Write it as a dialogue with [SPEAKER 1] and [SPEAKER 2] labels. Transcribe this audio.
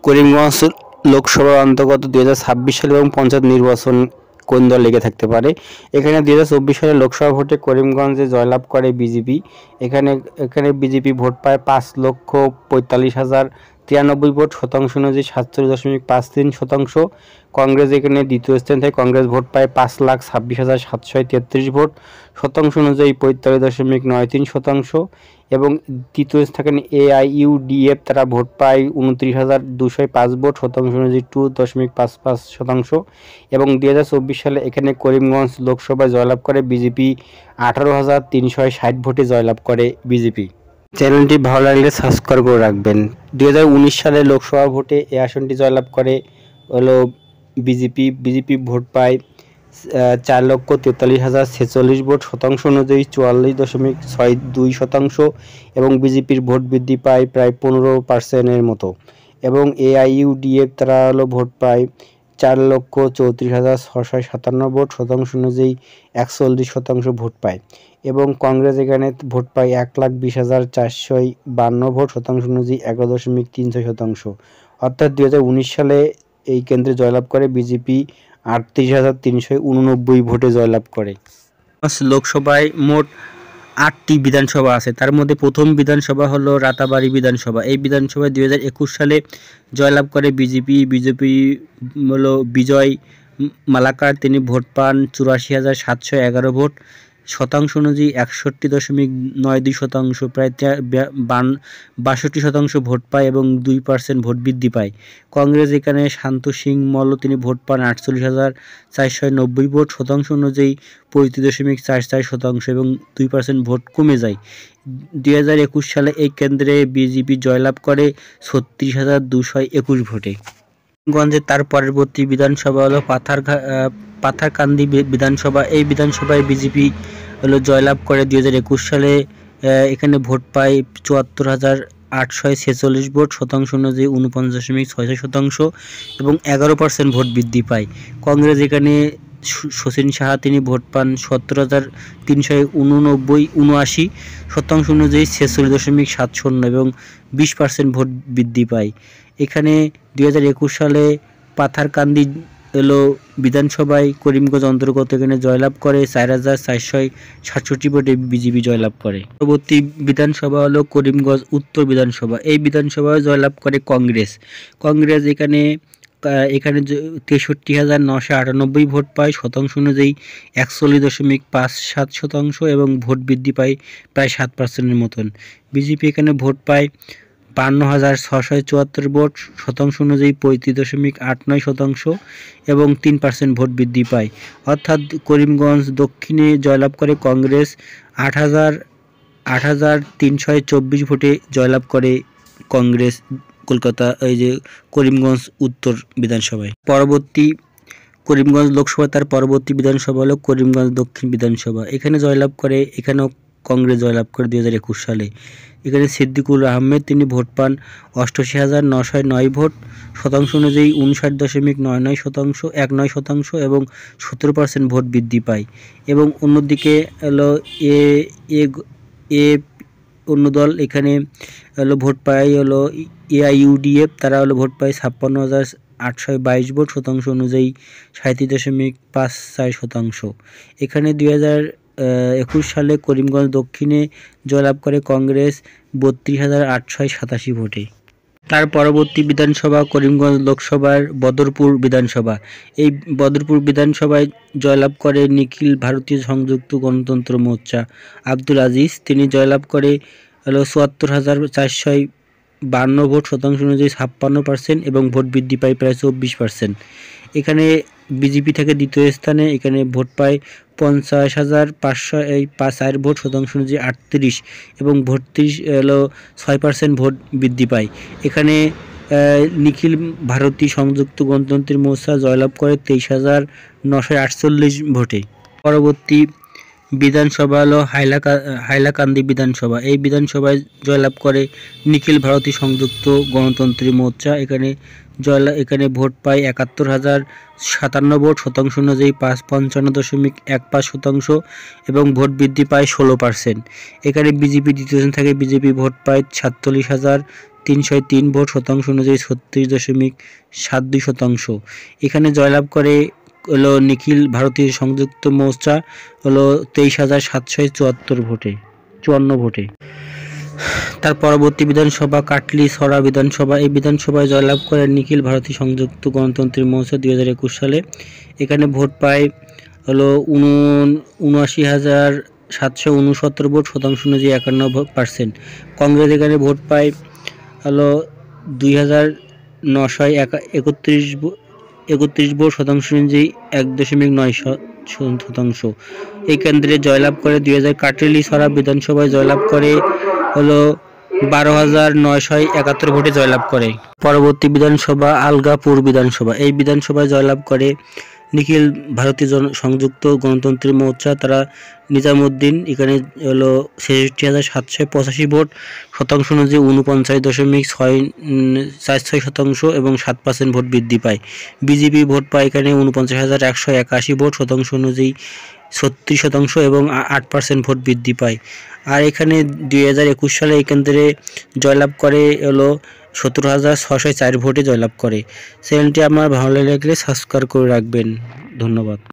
[SPEAKER 1] করিমগঞ্জ লোকসভা অন্তর্গত 2026 সাল এবং পঞ্চায়েত নির্বাচন কোন দল লেগে থাকতে পারে। এখানে 2024 সালে লোকসভা ভোটে করিমগঞ্জে জয়লাভ করে বিজেপি। এখানে বিজেপি ভোট পায় 5,45,093 ভোট, শতাংশ অনুযায়ী 47.53%। কংগ্রেস এখানে দ্বিতীয় স্থানে থাকে। কংগ্রেস ভোট পায় 5,26,733 ভোট, শতাংশ অনুযায়ী 45.93%। এবং তৃতীয় স্থানে AIUDF, তারা ভোট পায় 29,205 ভোট, শতাংশ অনুযায়ী 2.55%। এবং 2024 সালে এখানে করিমগঞ্জ লোকসভায় জয়লাভ করে বিজেপি 18,360 ভোটে জয়লাভ করে বিজেপি। চ্যানেলটি ভালো লাগলে সাবস্ক্রাইব করে রাখবেন। 2019 সালে লোকসভা ভোটে এই আসনটি জয়লাভ করে হলো বিজেপি ভোট পায় 4,43,046 ভোট, শতাংশ অনুযায়ী 44.62%। এবং বিজেপির ভোট বৃদ্ধি পায় প্রায় 15% মতো। এবং AIUDF তারা ভোট পায় 4,34,657 ভোট, শতাংশ অনুযায়ী 41% ভোট পায়। এবং কংগ্রেস এখানে ভোট পায় 1,20,452 ভোট, শতাংশ অনুযায়ী 11.36%। অর্থাৎ 2019 সালে এই কেন্দ্রে জয়লাভ করে বিজেপি 38,389 ভোটে জয়লাভ করে। লোকসভায় মোট 8টি বিধানসভা আছে। তার মধ্যে প্রথম বিধানসভা হলো রাতাবাড়ি বিধানসভা। এই বিধানসভায় 2021 সালে জয়লাভ করে বিজেপি হলো বিজয় মালাকার, তিনি ভোট পান 84,711 ভোট, শতাংশ অনুযায়ী 61.92%, প্রায় 62% ভোট পায় এবং 2% ভোট বৃদ্ধি পায়। কংগ্রেস এখানে শান্ত সিং মল্ল, তিনি ভোট পান 48,490 ভোট, শতাংশ অনুযায়ী 35.44% এবং 2% ভোট কমে যায়। 2021 সালে এই কেন্দ্রে বিজেপি জয়লাভ করে 36,221 ভোটে। গঞ্জে তার পরবর্তী বিধানসভা হলো পাথারকান্দি বিধানসভা। এই বিধানসভায় বিজেপি জয়লাভ করে 2021 সালে। এখানে ভোট পায় 74,846 ভোট, শতাংশ অনুযায়ী 49.66% এবং 11% ভোট বৃদ্ধি পায়। কংগ্রেস এখানে শচীন সাহা, তিনি ভোট পান 17,379, শতাংশ অনুযায়ী 46.70 এবং 20% ভোট বৃদ্ধি পায়। এখানে 2021 সালে পাথারকান্দি বিধানসভায় করিমগঞ্জ অন্তর্গত এখানে জয়লাভ করে 4,467 ভোটে বিজেপি জয়লাভ করে। পরবর্তী বিধানসভা হলো করিমগঞ্জ উত্তর বিধানসভা। এই বিধানসভায় জয়লাভ করে কংগ্রেস। এখানে 63,998 ভোট পায়, শতাংশ অনুযায়ী 41.57% এবং ভোট বৃদ্ধি পায় প্রায় 7%-এর মতন। বিজেপি এখানে ভোট পায় 52,674 ভোট, শতাংশ অনুযায়ী 35.89% এবং 3% ভোট বৃদ্ধি পায়। অর্থাৎ করিমগঞ্জ দক্ষিণে জয়লাভ করে কংগ্রেস 8,324 ভোটে জয়লাভ করে কংগ্রেস কলকাতা করিমগঞ্জ উত্তর বিধানসভায়। করিমগঞ্জ লোকসভা তার পরবর্তী বিধানসভা হলো করিমগঞ্জ দক্ষিণ বিধানসভা। এখানে জয়লাভ করে এখানেও কংগ্রেস জয়লাভ করে 2021 সালে। এখানে সিদ্দিকুর আহমেদ, তিনি ভোট পান 88,909 ভোট, শতাংশ অনুযায়ী 59.19% এবং 17% ভোট বৃদ্ধি পায়। এবং অন্যদিকে অন্য দল এখানে ভোট পায় AIUDF, তারা ভোট পায় 56,822 ভোট, শতাংশ অনুযায়ী 37.54%। এখানে 2021 সালে করিমগঞ্জ দক্ষিণে জয়লাভ করে কংগ্রেস 32,887 ভোটে। তার পরবর্তী বিধানসভা করিমগঞ্জ লোকসভার বদরপুর বিধানসভা। এই বদরপুর বিধানসভায় জয়লাভ করে নিখিল ভারতীয় সংযুক্ত গণতন্ত্র মোর্চা আব্দুল আজিজ, তিনি জয়লাভ করে 74,452 ভোট, শতাংশ অনুযায়ী 56% এবং ভোট বৃদ্ধি পায় প্রায় 24%। এখানে বিজেপি থেকে দ্বিতীয় স্থানে, এখানে ভোট পায় 50,504 ভোট, শতাংশ অনুযায়ী 38 এবং 6% ভোট বৃদ্ধি পায়। এখানে নিখিল ভারতীয় সংযুক্ত গণতন্ত্রের মোর্চা জয়লাভ করে 23,948 ভোটে। পরবর্তী বিধানসভা হলো হাইলাকান্দি বিধানসভা। এই বিধানসভায় জয়লাভ করে নিখিল ভারতী সংযুক্ত গণতন্ত্রী মোর্চা। এখানে ভোট পায় ৭১,০৫৭ ভোট, শতাংশ অনুযায়ী 55.15% এবং ভোট বৃদ্ধি পায় 16%। এখানে বিজেপি দ্বিতীয় স্থানে থাকে, বিজেপি ভোট পায় ৪৭,৩০৩ ভোট, শতাংশ অনুযায়ী ৩৬.৭২%। এখানে জয়লাভ করে হলো নিখিল ভারতীয় সংযুক্ত মোর্চা হলো ২৩,৭৭৪ ভোটে। তার পরবর্তী বিধানসভা কাটলি ছড়া বিধানসভা। এই বিধানসভায় জয়লাভ করে নিখিল ভারতীয় সংযুক্ত গণতন্ত্রী মোর্চা ২০২১ সালে। এখানে ভোট পায় হলো ৭৯,৭৬৯ ভোট, শতাংশ অনুযায়ী ৫১%। কংগ্রেস এখানে ভোট পায় হলো ২,৯৩১ ভোট, শতাংশ অনুযায়ী ১.৯%। এই কেন্দ্রে জয়লাভ করে ২০০০ কাটলি ছড়া বিধানসভায় জয়লাভ করে হলো ১২,৯৭১ ভোটে জয়লাভ করে। পরবর্তী বিধানসভা আলগাপুর বিধানসভা। এই বিধানসভায় জয়লাভ করে নিখিল ভারতীয় সংযুক্ত গণতন্ত্রী মোর্চা, তারা নিজামুদ্দিন। এখানে হলো ৬৬,৭৮৫ ভোট, শতাংশ অনুযায়ী ৪৯.৬৪% এবং ৭% ভোট বৃদ্ধি পায়। বিজেপি ভোট পায় এখানে ৪৯,১৮১ ভোট, শতাংশ অনুযায়ী ৩৬% এবং ৮% ভোট বৃদ্ধি পায়। আর এখানে ২০২১ সালে এই কেন্দ্রে জয়লাভ করে হলো ১৭,৬০৪ ভোটে জয়লাভ করে। চ্যানেলটি আমার ভালো লাগলে সাবস্ক্রাইব করে রাখবেন। ধন্যবাদ।